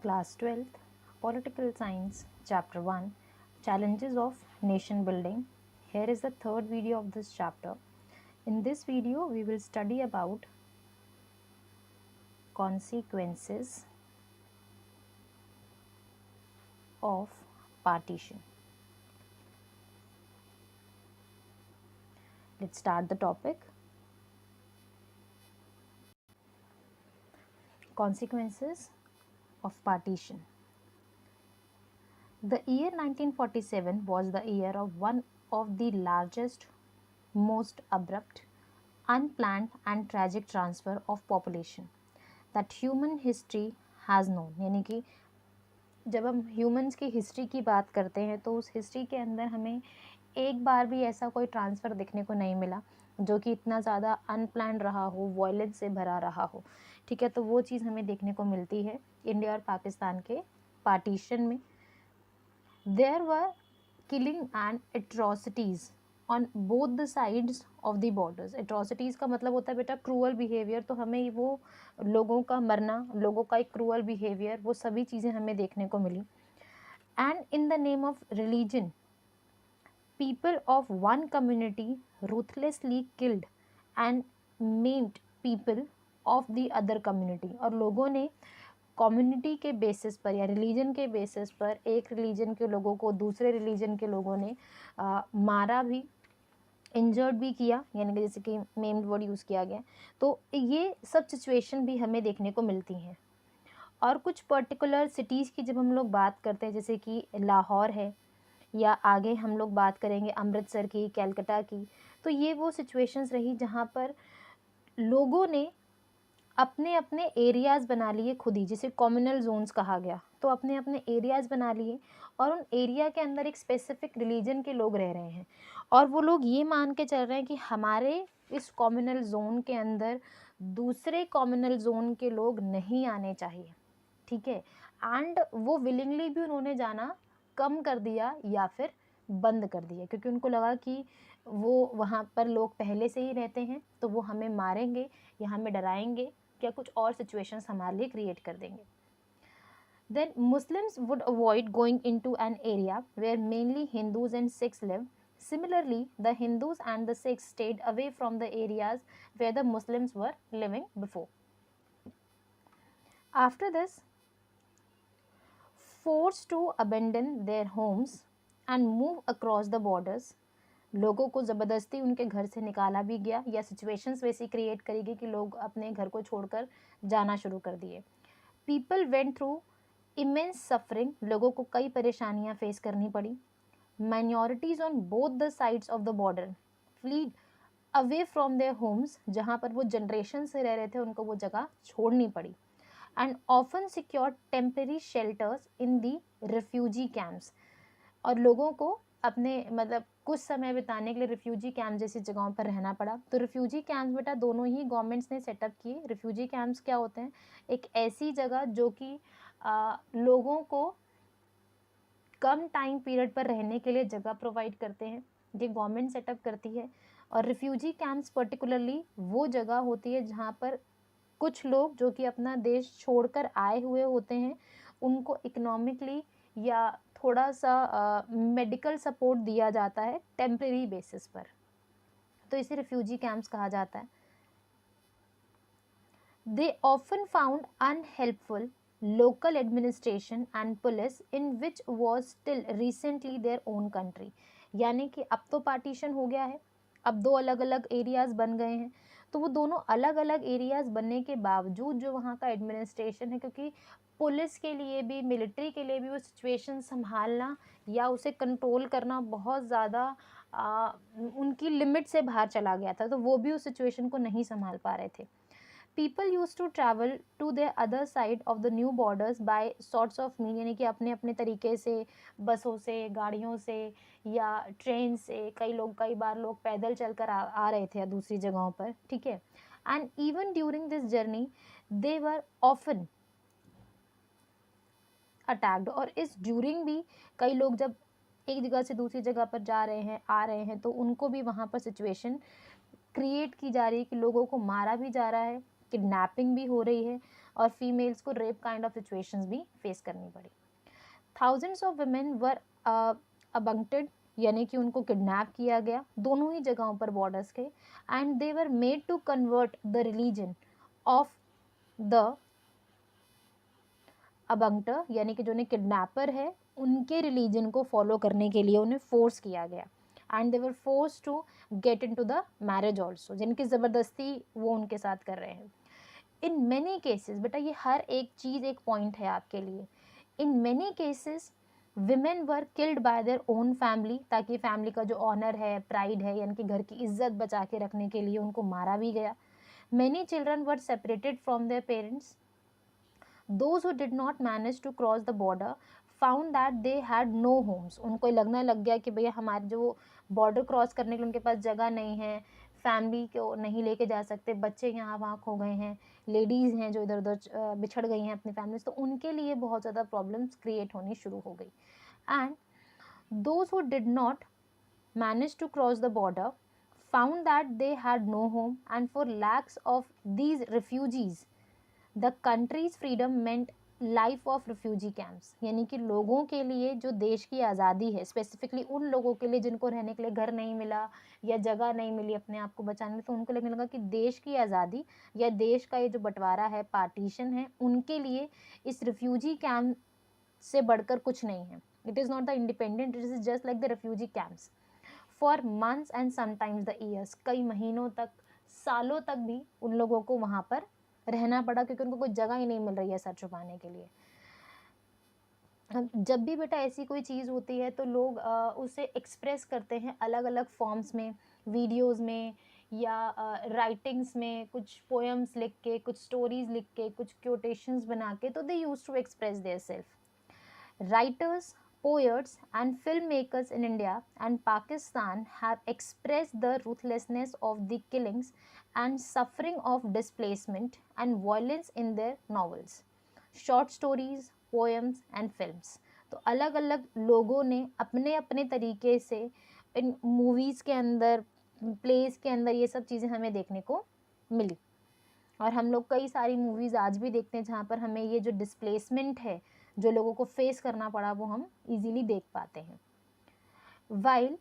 Class 12th, Political Science, Chapter 1, Challenges of Nation Building. Here is the third video of this chapter. In this video, we will study about consequences of partition. Let's start the topic. Consequences of partition. The year 1947 was the year of one of the largest, most abrupt, unplanned and tragic transfer of population that human history has known. यानी कि जब हम humans की history की बात करते हैं तो उस हिस्ट्री के अंदर हमें एक बार भी ऐसा कोई ट्रांसफ़र देखने को नहीं मिला जो कि इतना ज़्यादा अनप्लान रहा हो, वायलेंस से भरा रहा हो। ठीक है, तो वो चीज़ हमें देखने को मिलती है इंडिया और पाकिस्तान के पार्टीशन में। There were killing and atrocities on both the sides of the borders. Atrocities का मतलब होता है बेटा क्रूअल बिहेवियर, तो हमें वो लोगों का मरना, लोगों का एक क्रूअल बिहेवियर, वो सभी चीज़ें हमें देखने को मिली। And in the name of religion people of one community ruthlessly killed and maimed people of the other community। और लोगों ने कम्युनिटी के बेसिस पर या रिलीजन के बेसिस पर एक रिलीजन के लोगों को दूसरे रिलीजन के लोगों ने मारा भी, इंजर्ड भी किया, यानी कि जैसे कि मेम्ड वर्ड यूज़ किया गया। तो ये सब सिचुएशन भी हमें देखने को मिलती हैं। और कुछ पर्टिकुलर सिटीज़ की जब हम लोग बात करते हैं, जैसे कि लाहौर है, या आगे हम लोग बात करेंगे अमृतसर की, कलकत्ता की, तो ये वो सिचुएशंस रही जहाँ पर लोगों ने अपने अपने एरियाज़ बना लिए खुद ही, जिसे कम्युनल जोन्स कहा गया। तो अपने अपने एरियाज़ बना लिए और उन एरिया के अंदर एक स्पेसिफिक रिलीजन के लोग रह रहे हैं और वो लोग ये मान के चल रहे हैं कि हमारे इस कम्युनल जोन के अंदर दूसरे कम्युनल जोन के लोग नहीं आने चाहिए। ठीक है, एंड वो विलिंगली भी उन्होंने जाना कम कर दिया या फिर बंद कर दिया, क्योंकि उनको लगा कि वो वहाँ पर लोग पहले से ही रहते हैं तो वो हमें मारेंगे या हमें डराएंगे या कुछ और सिचुएशंस हमारे लिए क्रिएट कर देंगे। Then Muslims would avoid going into an area where mainly Hindus and Sikhs live. Similarly, the Hindus and the Sikhs stayed away from the areas where the Muslims were living before. After this, forced to abandon their homes and move across the borders, लोगों को ज़बरदस्ती उनके घर से निकाला भी गया या सिचुएशंस वैसी क्रिएट करेगी कि लोग अपने घर को छोड़कर जाना शुरू कर दिए। People went through immense suffering, लोगों को कई परेशानियां फेस करनी पड़ी। Minorities on both the sides of the border fled away from their homes, जहाँ पर वो जनरेशन से रह रहे थे उनको वो जगह छोड़नी पड़ी। And often secured temporary shelters in the refugee camps, और लोगों को अपने मतलब कुछ समय बिताने के लिए रिफ्यूजी कैंप जैसी जगहों पर रहना पड़ा। तो रिफ्यूजी कैंप्स बेटा दोनों ही गवर्नमेंट्स ने सेटअप किए। रिफ्यूजी कैंप्स क्या होते हैं? एक ऐसी जगह जो कि लोगों को कम टाइम पीरियड पर रहने के लिए जगह प्रोवाइड करते हैं, ये गवर्नमेंट सेटअप करती है। और रिफ्यूजी कैंप्स पर्टिकुलरली वो जगह होती है जहाँ पर कुछ लोग जो कि अपना देश छोड़कर आए हुए होते हैं, उनको इकोनॉमिकली या थोड़ा सा मेडिकल सपोर्ट दिया जाता है टेम्परेरी बेसिस पर, तो इसे रिफ्यूजी कैंप्स कहा जाता है। They often found unhelpful local administration and police in which was still recently their own country। यानी कि अब तो पार्टीशन हो गया है, अब दो अलग अलग एरियाज़ बन गए हैं, तो वो दोनों अलग अलग एरियाज़ बनने के बावजूद जो वहाँ का एडमिनिस्ट्रेशन है, क्योंकि पुलिस के लिए भी, मिलिट्री के लिए भी वो सिचुएशन संभालना या उसे कंट्रोल करना बहुत ज़्यादा उनकी लिमिट से बाहर चला गया था, तो वो भी उस सिचुएशन को नहीं संभाल पा रहे थे। People used to travel to the other side of the new borders by sorts of means, यानी कि अपने अपने तरीके से, बसों से, गाड़ियों से या ट्रेन से, कई बार लोग पैदल चलकर आ रहे थे दूसरी जगहों पर। ठीक है, and even during this journey they were often attacked, और इस ड्यूरिंग भी कई लोग जब एक जगह से दूसरी जगह पर जा रहे हैं, आ रहे हैं, तो उनको भी वहाँ पर सिचुएशन क्रिएट की जा रही है कि लोगों को मारा भी जा रहा है, किडनैपिंग भी हो रही है, और फीमेल्स को रेप काइंड ऑफ सिचुएशंस भी फेस करनी पड़ी। थाउजेंड्स ऑफ वुमेन वर अबंक्टेड, यानी कि उनको किडनैप किया गया दोनों ही जगहों पर बॉर्डर्स के, and they were made to convert the religion of the abductor, यानी कि जो उन्हें किडनैपर है उनके रिलीजन को फॉलो करने के लिए उन्हें फोर्स किया गया, and they were force to get into the marriage also, जिनकी ज़बरदस्ती वो उनके साथ कर रहे हैं। इन मैनी केसेस, बेटा ये हर एक चीज़ एक पॉइंट है आपके लिए, in many cases women were killed by their own family, ताकि फैमिली का जो ऑनर है, प्राइड है, यानी कि घर की इज्जत बचा के रखने के लिए उनको मारा भी गया। Many children were separated from their parents. Those who did not manage to cross the border found that they had no homes. उनको लगने लग गया कि भैया हमारे जो बॉर्डर क्रॉस करने के लिए उनके पास जगह नहीं है, फैमिली को नहीं लेके जा सकते, बच्चे यहाँ वहाँ खो गए हैं, लेडीज़ हैं जो इधर उधर बिछड़ गई हैं अपनी फैमिली से, तो उनके लिए बहुत ज़्यादा प्रॉब्लम्स क्रिएट होनी शुरू हो गई। And those who did not managed to cross the border found that they had no home, and for lakhs of these refugees the countries freedom meant life of refugee camps, यानी कि लोगों के लिए जो देश की आज़ादी है, स्पेसिफिकली उन लोगों के लिए जिनको रहने के लिए घर नहीं मिला या जगह नहीं मिली अपने आप को बचाने में, तो उनको लगने लगा कि देश की आज़ादी या देश का ये जो बंटवारा है, पार्टीशन है, उनके लिए इस रिफ्यूजी कैंप से बढ़कर कुछ नहीं है। It is not the independent, it is just like the refugee camps for months and sometimes the years, कई महीनों तक, सालों तक भी उन लोगों को वहाँ पर रहना पड़ा, क्योंकि उनको कोई जगह ही नहीं मिल रही है सर छुपाने के लिए। जब भी बेटा ऐसी कोई चीज़ होती है तो लोग उसे एक्सप्रेस करते हैं अलग अलग फॉर्म्स में, वीडियोस में या राइटिंग्स में, कुछ पोएम्स लिख के, कुछ स्टोरीज लिख के, कुछ क्योटेशंस बना के, तो they use to express their self. Writers, poets, and filmmakers in India and Pakistan have expressed the ruthlessness of the killings and suffering of displacement and violence in their novels, short stories, poems, and films. तो अलग अलग लोगों ने अपने अपने तरीके से इन movies के अंदर, प्लेस के अंदर ये सब चीज़ें हमें देखने को मिली, और हम लोग कई सारी मूवीज़ आज भी देखते हैं जहाँ पर हमें ये जो डिस्प्लेसमेंट है, जो लोगों को फेस करना पड़ा, वो हम इजीली देख पाते हैं। While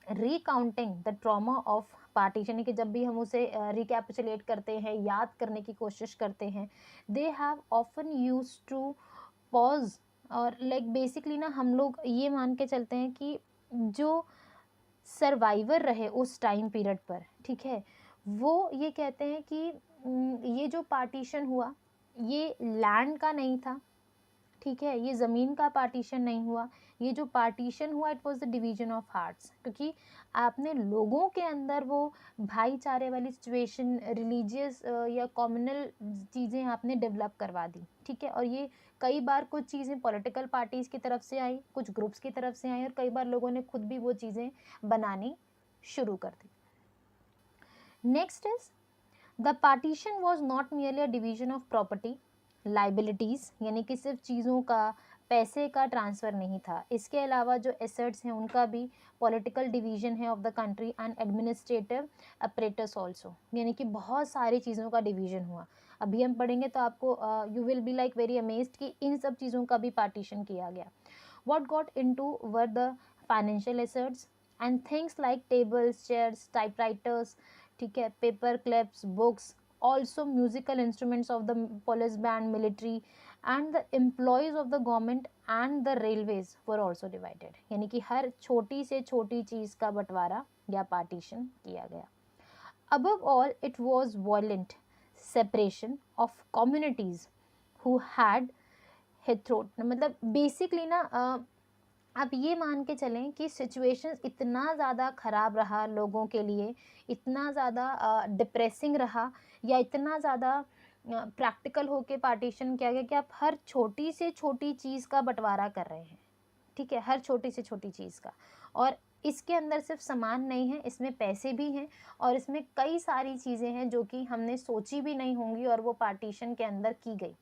recounting the trauma of partition, कि जब भी हम उसे रिकैपिचुलेट करते हैं, याद करने की कोशिश करते हैं, they have often use to pause, और लाइक बेसिकली ना हम लोग ये मान के चलते हैं कि जो सर्वाइवर रहे उस टाइम पीरियड पर, ठीक है, वो ये कहते हैं कि ये जो पार्टीशन हुआ ये लैंड का नहीं था, ठीक है, ये ज़मीन का पार्टीशन नहीं हुआ, ये जो पार्टीशन हुआ it was the division of hearts, क्योंकि आपने लोगों के अंदर वो भाईचारे वाली सिचुएशन, रिलीजियस या कम्युनल चीज़ें आपने डेवलप करवा दी, ठीक है, और ये कई बार कुछ चीज़ें पॉलिटिकल पार्टीज़ की तरफ से आई, कुछ ग्रुप्स की तरफ से आई, और कई बार लोगों ने खुद भी वो चीज़ें बनानी शुरू कर दी। Next is the partition was not merely a division of property liabilities, यानी कि सिर्फ चीज़ों का, पैसे का ट्रांसफ़र नहीं था, इसके अलावा जो एसेट्स हैं उनका भी पॉलिटिकल डिवीजन है of the country and administrative apparatus also, यानी कि बहुत सारी चीज़ों का डिवीजन हुआ। अभी हम पढ़ेंगे तो आपको you will be like very amazed कि इन सब चीज़ों का भी पार्टीशन किया गया। What got into were the financial assets and things like tables, chairs, typewriters, ठीक है, paper clips, books, also musical instruments of the police band, military and the employees of the government and the railways were also divided, यानी कि हर छोटी से छोटी चीज़ का बंटवारा या पार्टीशन किया गया। above all it was violent separation of communities who had हेथ्रोट, मतलब बेसिकली ना आप ये मान के चलें कि सिचुएशंस इतना ज़्यादा ख़राब रहा लोगों के लिए, इतना ज़्यादा डिप्रेसिंग रहा, या इतना ज़्यादा प्रैक्टिकल होके पार्टीशन किया गया कि आप हर छोटी से छोटी चीज़ का बंटवारा कर रहे हैं, ठीक है, हर छोटी से छोटी चीज़ का, और इसके अंदर सिर्फ सामान नहीं है, इसमें पैसे भी हैं, और इसमें कई सारी चीज़ें हैं जो कि हमने सोची भी नहीं होंगी और वो पार्टीशन के अंदर की गई।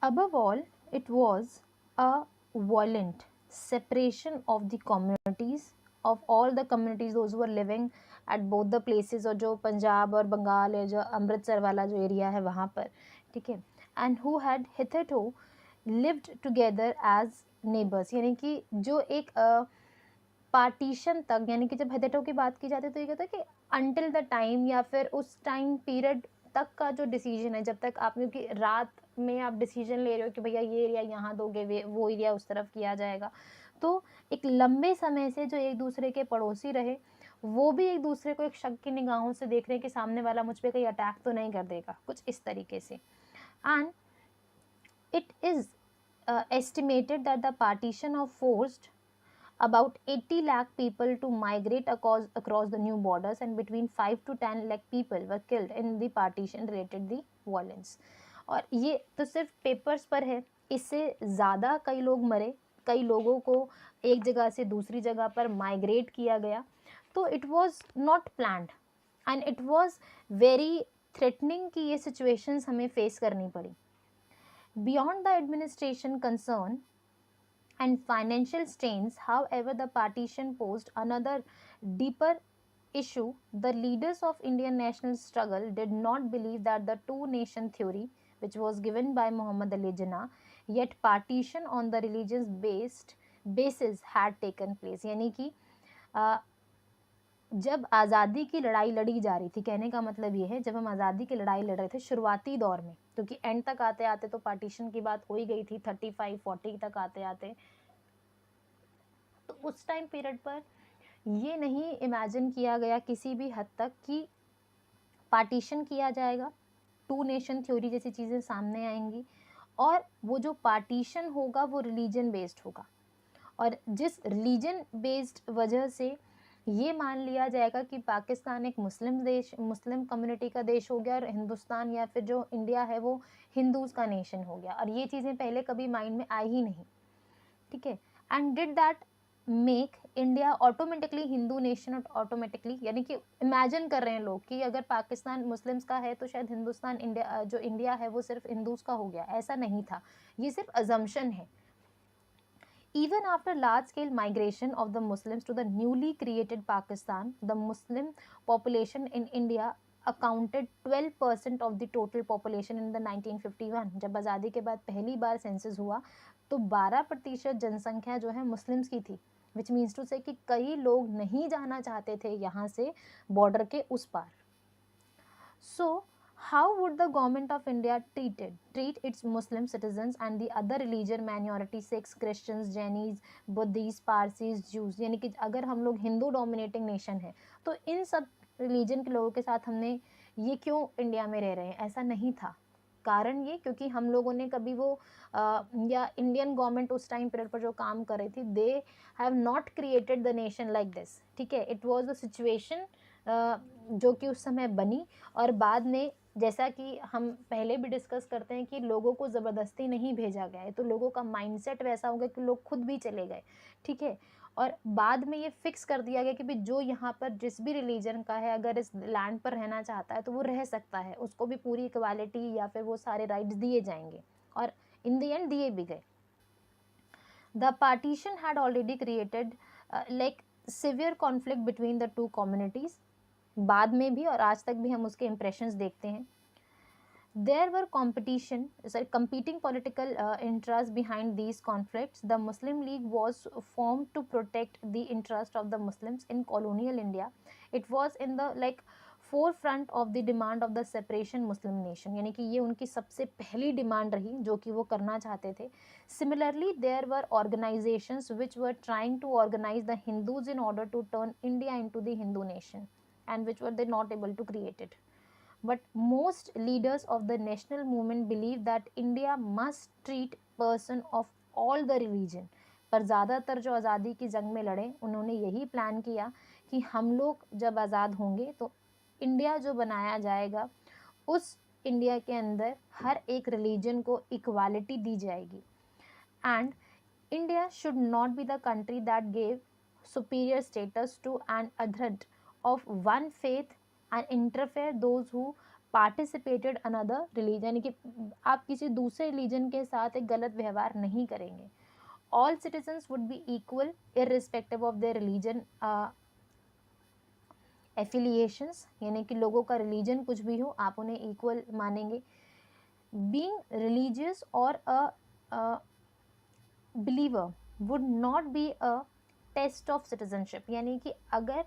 Above all, it was a violent separation of the communities, of all the communities, those who were living at both the places, और जो पंजाब और बंगाल है, जो अमृतसर वाला जो एरिया है वहाँ पर, ठीक है, and who had hitherto lived together as neighbours, यानी कि जो एक पार्टीशन तक, यानी कि जब हिथरटू की बात की जाती है तो ये कहता है कि अनटिल द टाइम, या फिर उस टाइम पीरियड तक का जो डिसीजन है, जब तक आपने कि रात में आप डिसीजन ले रहे हो कि भैया ये एरिया यहाँ दोगे, वो एरिया उस तरफ किया जाएगा, तो एक लंबे समय से जो एक दूसरे के पड़ोसी रहे, वो भी एक दूसरे को एक शक की निगाहों से देख रहे हैं कि सामने वाला मुझ पे कहीं अटैक तो नहीं कर देगा, कुछ इस तरीके से. And it is estimated that the partition of forced about 80 lakh people to migrate across the new borders, and between 5 to 10 lakh people were killed in the partition related the violence. और ये तो सिर्फ papers पर है, इससे ज़्यादा कई लोग मरे, कई लोगों को एक जगह से दूसरी जगह पर माइग्रेट किया गया. तो it was not planned and it was very threatening कि ये सिचुएशंस हमें फेस करनी पड़ी. Beyond the administration concern and financial strains, however, the partition posed another deeper issue. The leaders of Indian national struggle did not believe that the two nation theory, which was given by Muhammad Ali Jinnah, yet partition on the religious based basis had taken place. यानी कि जब आज़ादी की लड़ाई लड़ी जा रही थी, कहने का मतलब ये है, जब हम आज़ादी की लड़ाई लड़ रहे थे शुरुआती दौर में, क्योंकि एंड तक आते आते तो पार्टीशन की बात हो ही गई थी, 35-40 तक आते आते, तो उस टाइम पीरियड पर ये नहीं इमेजिन किया गया किसी भी हद तक कि पार्टीशन किया जाएगा, टू नेशन थ्योरी जैसी चीज़ें सामने आएंगी, और वो जो पार्टीशन होगा वो रिलीजन बेस्ड होगा, और जिस रिलीजन बेस्ड वजह से ये मान लिया जाएगा कि पाकिस्तान एक मुस्लिम देश, मुस्लिम कम्युनिटी का देश हो गया, और हिंदुस्तान या फिर जो इंडिया है वो हिंदूज़ का नेशन हो गया, और ये चीज़ें पहले कभी माइंड में आई ही नहीं, ठीक है. And did that make India automatically Hindu nation, automatically, यानी कि इमेजिन कर रहे हैं लोग कि अगर पाकिस्तान मुस्लिम्स का है तो शायद हिंदुस्तान, इंडिया जो इंडिया है वो सिर्फ हिंदूज का हो गया. ऐसा नहीं था, ये सिर्फ अजम्पशन है. Even after large-scale migration of the Muslims to the newly created Pakistan, the Muslim population in India accounted 12% of the total population in the 1951. जब आज़ादी के बाद पहली बार सेंसस हुआ तो 12% जनसंख्या जो है मुस्लिम्स की थी, विच मीन्स टू से कि कई लोग नहीं जाना चाहते थे यहाँ से बॉर्डर के उस पार. So how would the government of India treat its Muslim citizens and the other religion minority, Sikhs, Christians, Jainis, Buddhists, Parsis, Jews? यानी कि अगर हम लोग हिंदू डोमिनेटिंग नेशन है तो इन सब रिलीजन के लोगों के साथ हमने ये क्यों इंडिया में रह रहे हैं, ऐसा नहीं था. कारण ये क्योंकि हम लोगों ने कभी वो या इंडियन गवर्नमेंट उस टाइम पीरियड पर जो काम कर रही थी, they have not created the nation like this, ठीक है. इट वाज अ सिचुएशन जो कि उस समय बनी, और बाद में जैसा कि हम पहले भी डिस्कस करते हैं कि लोगों को ज़बरदस्ती नहीं भेजा गया है, तो लोगों का माइंडसेट वैसा हो गया कि लोग खुद भी चले गए, ठीक है. और बाद में ये फिक्स कर दिया गया कि भाई जो यहाँ पर जिस भी रिलीजन का है अगर इस लैंड पर रहना चाहता है तो वो रह सकता है, उसको भी पूरी इक्वालिटी या फिर वो सारे राइट्स दिए जाएंगे, और इन द एंड दिए भी गए. The partition had already created like severe conflict between the two communities. बाद में भी और आज तक भी हम उसके इम्प्रेशंस देखते हैं. There were competing political interests behind these conflicts. The Muslim League was formed to protect the interest of the Muslims in colonial India. It was in the forefront of the demand of the separation Muslim nation. यानी कि ये उनकी सबसे पहली demand रही जो कि वो करना चाहते थे. Similarly, there were organizations which were trying to organize the Hindus in order to turn India into the Hindu nation, and which were they not able to create it. But most leaders of the national movement believe that India must treat person of all the religion. पर ज़्यादातर जो आज़ादी की जंग में लड़े उन्होंने यही प्लान किया कि हम लोग जब आज़ाद होंगे तो इंडिया जो बनाया जाएगा उस इंडिया के अंदर हर एक रिलीजन को इक्वालिटी दी जाएगी. And India should not be the country that gave superior status to an adherent of one faith and interfere those who participated another religion. यानी कि आप किसी दूसरे रिलीजन के साथ एक गलत व्यवहार नहीं करेंगे. All citizens would be equal irrespective of their religion. Affiliations यानी कि लोगों का रिलीजन कुछ भी हो आप उन्हें इक्वल मानेंगे। बीइंग रिलीजियस और a believer would not be a test of citizenship, यानी कि अगर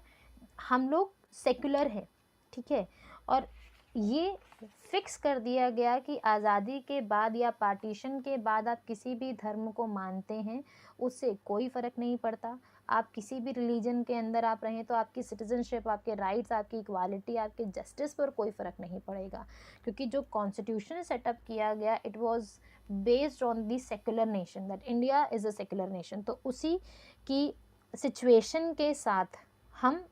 हम लोग सेक्युलर हैं, ठीक है, और ये फिक्स कर दिया गया कि आज़ादी के बाद या पार्टीशन के बाद आप किसी भी धर्म को मानते हैं उससे कोई फ़र्क नहीं पड़ता। आप किसी भी रिलीजन के अंदर आप रहें तो आपकी सिटीजनशिप, आपके राइट्स, आपकी इक्वालिटी, आपके जस्टिस पर कोई फ़र्क नहीं पड़ेगा, क्योंकि जो कॉन्स्टिट्यूशन सेटअप किया गया it was based on the secular nation, that India is a secular nation. तो उसी की सिचुएशन के साथ हम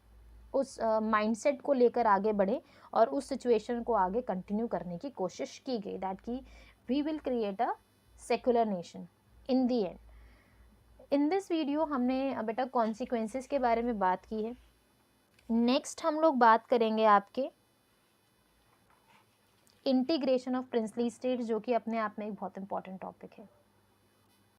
उस माइंडसेट को लेकर आगे बढ़े और उस सिचुएशन को आगे कंटिन्यू करने की कोशिश की गई, दैट कि we will create a secular nation in the end. In this video हमने बेटा कॉन्सिक्वेंसेस के बारे में बात की है। नेक्स्ट हम लोग बात करेंगे आपके इंटीग्रेशन ऑफ प्रिंसली स्टेट, जो कि अपने आप में एक बहुत इंपॉर्टेंट टॉपिक है।